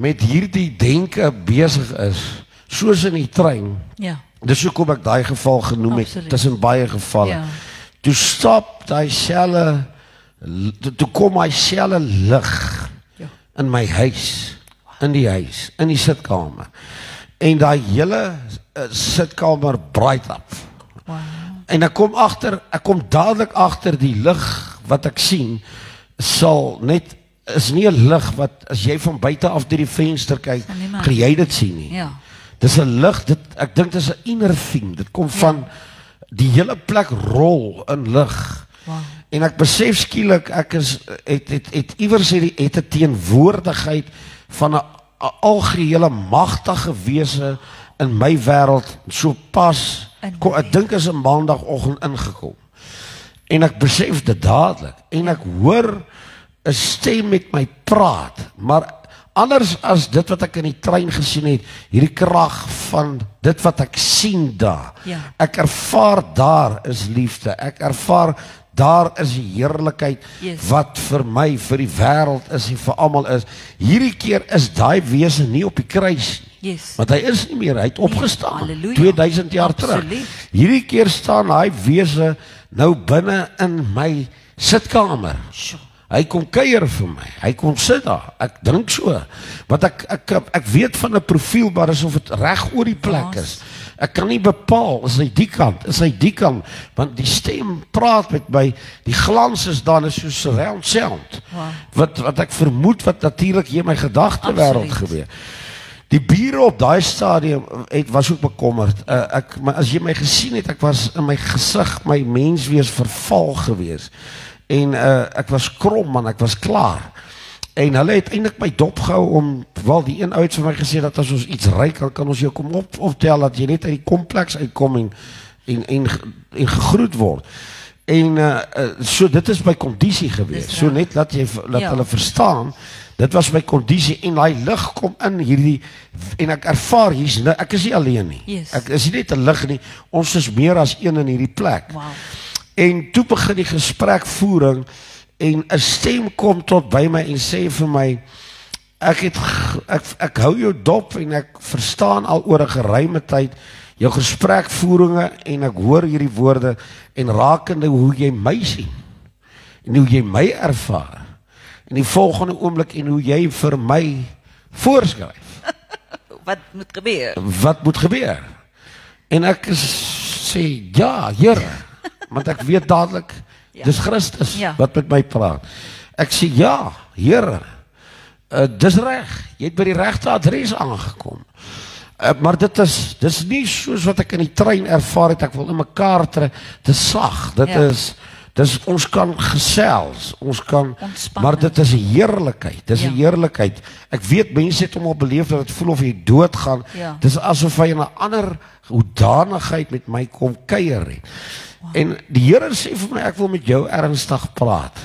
met hierdie denke besig is, soos in die trein, Ja. dis hoekom ek daai geval genoem het, Absoluut. tussen baie gevalle. Ja. Toe stap daai selle, toe kom hy selle lig Ja. in my huis, in die sitkamer. En daai hele sitkamer braai af. Wow. En ek kom dadelik agter die lig wat ek sien, is nie 'n lig wat, as jy van buite af deur die venster kyk, Sal nie maar- gaan jy dit sien nie. Ja. Dis 'n lig, ek dink dis 'n inner theme, dit kom van die hele plek rol in lig. Wow. En ek besef skielik, ek het iewers het 'n teenwoordigheid van 'n algehele magtige wese in my wêreld so pas, ek dink is 'n maandagooggend ingekom. En ek besef dit dadelik, en ek hoor 'n stem met my praat, maar anders as dit wat ek in die trein gesien het, hierdie krag van dit wat ek sien daar. Ja. Ek ervaar daar is liefde. Ek ervaar daar is die heerlikheid wat vir my, vir die wêreld is en vir almal is. Hierdie keer is daai wese nie op die kruis nie. Yes. Want hy is nie meer, hy het opgestaan. Halleluja. 2000 jaar terug. Absoluut. Hierdie keer staan hy wese nou binne in my sitkamer. Sjoe. Hy kom kuier vir my. Hy kom sit daar. Ek dink so. Want ek weet van 'n profiel, maar asof dit reg oor die plek is. Ek kan nie bepaal, is hy die kant, want die stem praat met my, die glans is daar, is so surround sound. Wow. Wat ek vermoed, wat natuurlik hier in my gedagte wêreld gebeur. Die bure op daai stadium was ook bekommerd. Maar as jy my gesien het, ek was in my gesig, my menswees verval gewees. En ek was krom, man, ek was klaar. En hulle het eintlik my dop gehou om, wel die een uit vir my gesê dat as ons iets ry kan ons jou kom optel dat jy net uit die kompleks uitkom en gegroet word. En so dit is my kondisie gewees. So net laat hulle verstaan, dit was my kondisie en daai lig kom in hierdie en ek ervaar ek is nie alleen nie. Yes. Ek is nie net 'n lig nie, ons is meer as een in hierdie plek. Wow. En toe begin die gesprekvoering en 'n stem kom tot by my en sê vir my, ek hou jou dop en ek verstaan al oor 'n geruime tyd jou gesprekvoeringe en ek hoor hierdie woorde en rakende hoe jy my sien en hoe jy my ervaar en die volgende oomblik en hoe jy vir my voorskryf. Wat moet gebeur? En ek sê, ja, Here, want ek weet dadelik, dis Christus wat met my praat. Ek sê, ja, Here, dis reg, jy het by die regte adres aangekom. Maar dis nie soos wat ek in die trein ervaar het, ek wil in mekaar trek, dis sag, dis ons kan gesels, maar dit is 'n heerlikheid, heerlikheid. Ek weet mense het hom al beleef dat dit voel of jy doodgaan, dis asof hy in 'n ander hoedanigheid met my kom kuier het. Wow. En die Here sê vir my, ek wil met jou ernstig praat.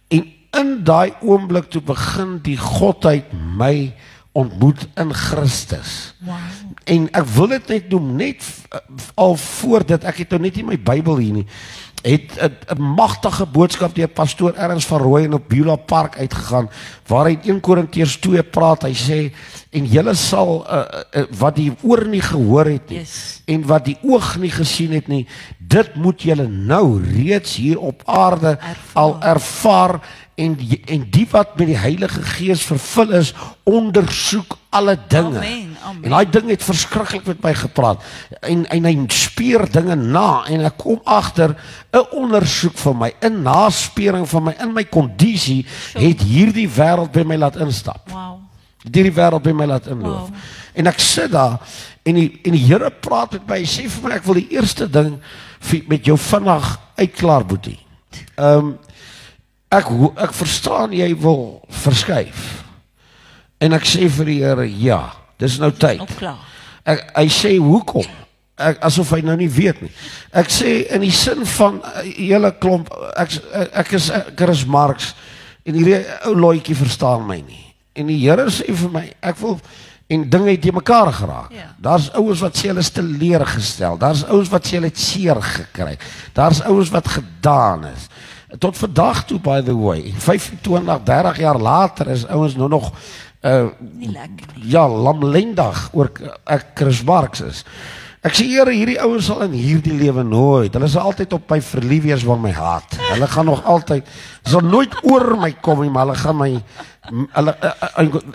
En in daai oomblik toe begin die Godheid my ontmoet in Christus. Wow. En ek wil dit net noem, net al voor dit, ek het nou net nie my Bybel hier nie, het 'n magtige boodskap deur pastoor Ernst van Rooyen op Beulah Park uitgegaan, waar hy in 1 Korintiërs 2 praat, hy sê, en julle sal, wat die oor nie gehoor het nie, en wat die oog nie gesien het nie, dit moet julle nou reeds hier op aarde al ervaar, en die wat met die Heilige Gees vervul is, ondersoek alle dinge. Amen, amen. En daai ding het verskriklik met my gepraat. En hy speur dinge na en ek kom agter 'n ondersoek van my, 'n naspeuring van my in my kondisie het hierdie wêreld by my laat instap. Wow. Hierdie wêreld by my laat inloop. Wow. En ek sit daar en die Here praat met my, hy sê vir my ek wil die eerste ding met jou vinnig uitklaar, boetie. Ek verstaan jy wil verskuif. En ek sê vir die Here, ja, dis nou tyd. Hy sê, hoekom? Asof hy nou nie weet nie. Ek sê, in die sin van, hele klomp, ek is Chris Marx, en hierdie ou looitjie verstaan my nie. En die Here sê vir my, ek wil, en dinge het jy mekaar geraak. Daar's ouens wat sê hulle is teleurgestel, daar's ouens wat sê hulle het seer gekry, daar's ouens wat gedaan is. Tot vandag toe, by the way, 25, 30 jaar later is ouens nou nog nie lekker nie. Ja, lamlendig oor ek Chris Marks is. Ek sê, Here, hierdie ouens sal in hierdie lewe nooit, hulle sal altyd op my verlief wees van my haat. Hulle gaan nog altyd, sal nooit oor my kom nie, maar hulle gaan my,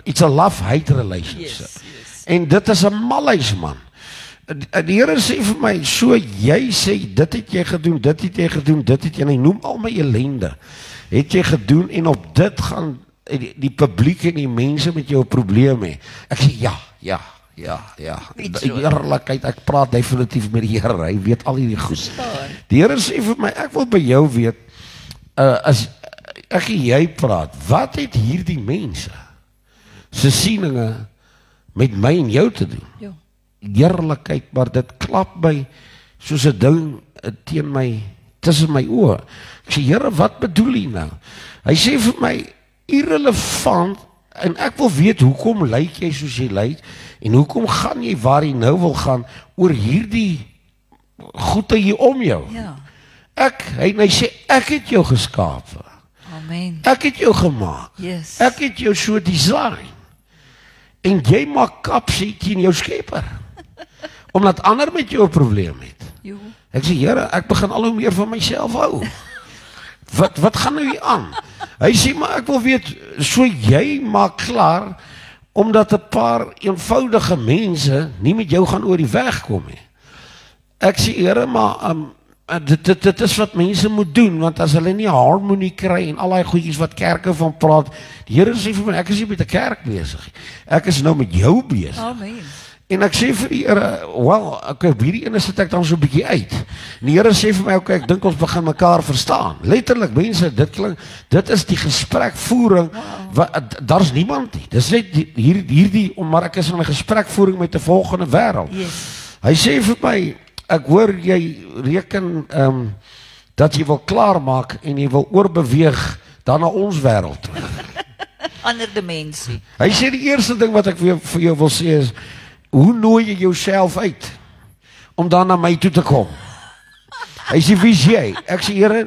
it's a love-hate relationship. Yes. En dit is 'n malhuis, man. Die Here sê vir my, so jy sê, dit het jy gedoen, dit het jy gedoen, dit het jy, en hy noem al my ellende, het jy gedoen, en op dit gaan die publiek en die mense met jou 'n probleem hê. Ek sê, ja. Die eerlikheid, ek praat definitief met die Here, hy weet al hierdie goed. Die Here sê vir my, ek wil by jou weet, as ek en jy praat, wat het hierdie mense se sieninge met my en jou te doen? Jo. Eerlikheid, maar dit klap my soos 'n ding teen my, tussen my oë. Ek sê, Here, wat bedoel jy nou? Hy sê vir my, irrelevant, en ek wil weet, hoekom lyk jy soos jy lyk, en hoekom gaan jy waar jy nou wil gaan, oor hierdie goede hier om jou? Ja. Hy sê, ek het jou geskape. Amen. Ek het jou gemaak. Yes. Ek het jou so design. En jy maak kapsie teen jou skepper. Omdat ander met jou 'n probleem het. Jo. Ek sê, Here, ek begin al hoe meer van myself hou. Wat gaan nou hier aan? Hy sê, maar ek wil weet, so jy maak klaar, omdat 'n paar eenvoudige mense nie met jou gaan oor die weg kom nie. Ek sê, Here, maar dit is wat mense moet doen, want as hulle nie harmonie kry en al die goedjies wat kerke van praat, die Here sê vir my, ek is nie met 'n kerk besig. Ek is nou met jou besig. Amen. En ek sê vir die Here, wel, okay, hierdie ene sit ek dan so 'n bietjie uit. En die Here sê vir my, okay, ek dink ons begin mekaar verstaan. Letterlik, mense, dit is die gesprekvoering, daar's niemand nie. Dis net hierdie, maar ek is in 'n gesprekvoering met 'n volgende wêreld. Yes. Hy sê vir my, ek hoor jy reken dat jy wil klaarmaak en jy wil oorbeweeg dan na ons wêreld toe. Ander dimensie. Hy sê die eerste ding wat ek vir jou wil sê is, hoe nooi jy jouself uit om dan na my toe te kom? Hy sê, wie is jy? Ek sê, Here,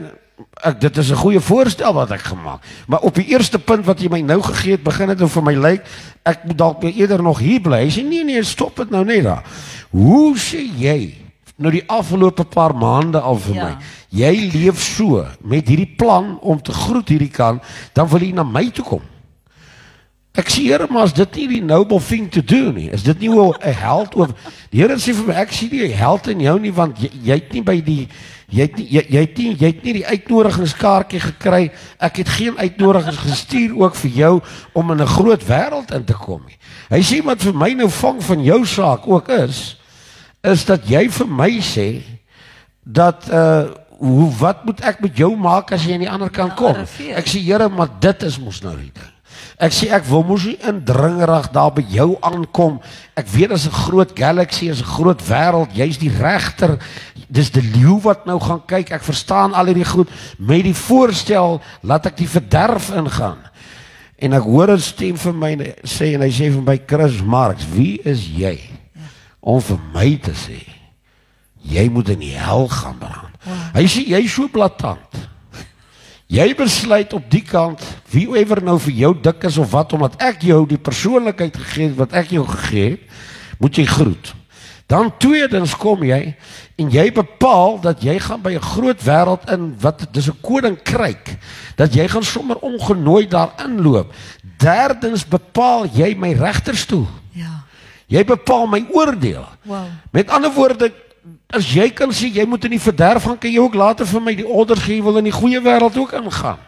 dit is 'n goeie voorstel wat ek gemaak, maar op die eerste punt wat jy my nou gegee het, begin dit nou vir my lyk, ek moet dalk eerder nog hier bly. Hy sê, nee, stop dit nou net daar. Hoe sê jy, nou die afgelope paar maande al vir my, jy leef so, met hierdie plan om te groet hierdie kant, dan wil jy na my toe kom. Ek sê, Here, maar is dit nie die noble thing to do nie? Is dit nie hoe 'n held oor? Die Here sê vir my, ek sien nie 'n held in jou nie, want jy het nie by die jy het nie die uitnodigingskaartjie gekry. Ek het geen uitnodigings gestuur ook vir jou om in 'n groot wêreld in te kom nie. Hy sê wat vir my nou vang van jou saak ook is dat jy vir my sê dat wat moet ek met jou maak as jy aan die ander kant kom? Ek sê, Here, maar dit is mos nou die ding. Ek sê, ek wil mos nie indringerig daar by jou aankom. Ek weet as 'n groot galaxy, as 'n groot wêreld, jy's die regter. Dis die leeu wat nou gaan kyk. Ek verstaan al hierdie goed met die voorstel laat ek die verderf ingaan. En ek hoor 'n stem vir my sê, en hy sê vir my, Chris Marks, wie is jy om vir my te sê jy moet in die hel gaan brand? Hy sê, jy is so blaatant. Jy besluit op die kant, wieever nou vir jou dik is of wat, omdat ek jou die persoonlikheid gegee het, wat ek jou gegee het, moet jy groet. Dan tweedens kom jy, en jy bepaal, dat jy gaan by 'n groot wêreld in, dis 'n koninkryk, dat jy gaan sommer ongenooi daar inloop. Derdens bepaal jy my regterstoel. Ja. Jy bepaal my oordeel. Wow. Met ander woorde, as jy kan sê, jy moet in die verderf gaan, kan jy ook later vir my die order gee, jy wil in die goeie wêreld ook ingaan.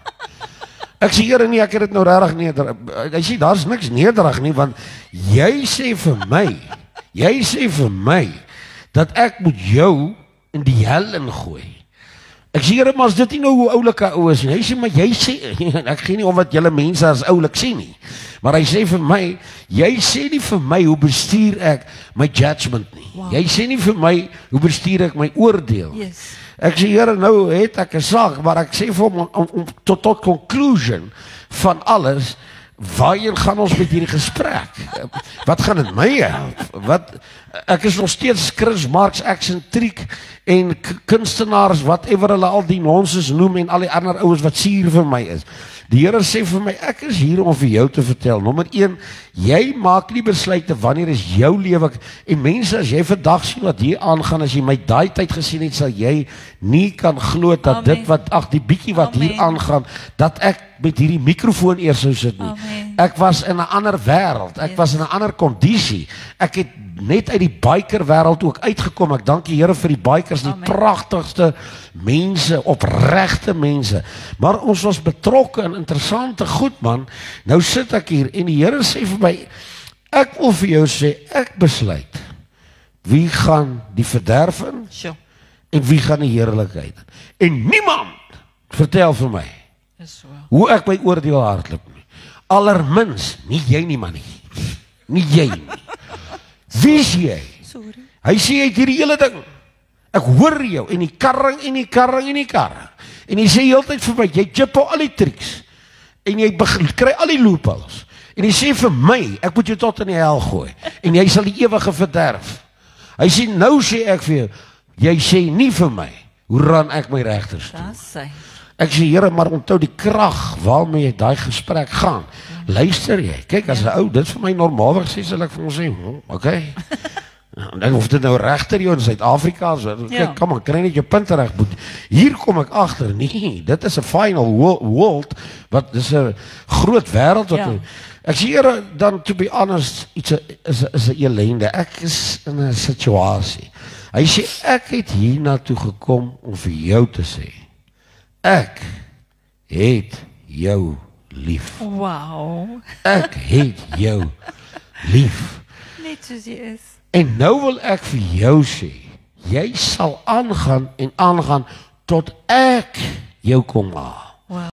Ek sê, Here, nee, ek het dit nou regtig nederig. Hy sê, daar's niks nederig nie, want jy sê vir my, dat ek moet jou in die hel ingooi. Ek sê, Here, maar as dit nie nou hoe oulike ou is nie. Hy sê, maar jy sê, ek gee nie om wat julle mense as oulik sê nie. Maar hy sê vir my, jy sê nie vir my hoe bestuur ek my judgment nie. Wow. Jy sê nie vir my hoe bestuur ek my oordeel. Yes. Ek sê, Here, nou het ek 'n saak, maar ek sê vir hom om tot conclusion van alles, waarheen gaan ons met hierdie gesprek? Wat gaan dit my help? Ek is nog steeds Chris Marks eksentriek en kunstenaars, whatever hulle al die nonsens noem en al die ander ouens wat suur vir my is. Die Here sê vir my, ek is hier om vir jou te vertel. Nommer 1, jy maak nie besluite wanneer is jou lewe. En mense, as jy vandag sien wat hier aangaan, as jy my daai tyd gesien het, sal jy nie kan glo dat Amen. dit wat, ag, die bietjie wat Amen. hier aangaan, dat ek met hierdie mikrofoon eers sou sit nie. Amen. Ek was in 'n ander wêreld. Ek was in 'n ander kondisie. Ek het net uit die biker wêreld ook uitgekom. Ek dank die Here vir die bikers, die Amen. pragtigste mense, opregte mense. Maar ons was betrokke in interessante goed, man. Nou sit ek hier en die Here sê vir my, ek wil vir jou sê, ek besluit wie gaan die verderf in Sjoe, en wie gaan die heerlikheid in. En niemand vertel vir my is so. hoe ek my oordeel hardloop nie. Allermins, nie jy nie, man nie. Nie jy nie. Wie is jy? Sorry. Hy sê hy het hierdie hele ding. Ek hoor jou en die karring en die karring en die karring. En hy sê heeltyd vir my, jy jip al die triks. En jy kry al die loopholes. En hy sê vir my, ek moet jou tot in die hel gooi. En jy sal die ewige verderf. Hy sê, nou sê ek vir jou, jy sê nie vir my, hoe ran ek my regters toe? Dis sy. Ek sê, Here, maar onthou die krag waarmee jy daai gesprek gaan. Luister jy, kyk, as 'n ou, dit vir my normaalweg sê, sal ek vir hom sê, okay. Dan hoef dit nou regter jou in Suid-Afrika, kyk, kom aan, kry net jou punte reg, boet. Hier kom ek agter, nee, dit is 'n final world, wat dis 'n groot wêreld wat ek sê, Here, dan to be honest, is 'n ellende. Ek is in 'n situasie. Hy sê, ek het hiernatoe gekom om vir jou te sê, ek het jou lief. Wow. Ek het jou lief. Net soos jy is. En nou wil ek vir jou sê, jy sal aangaan en aangaan tot ek jou kom haal.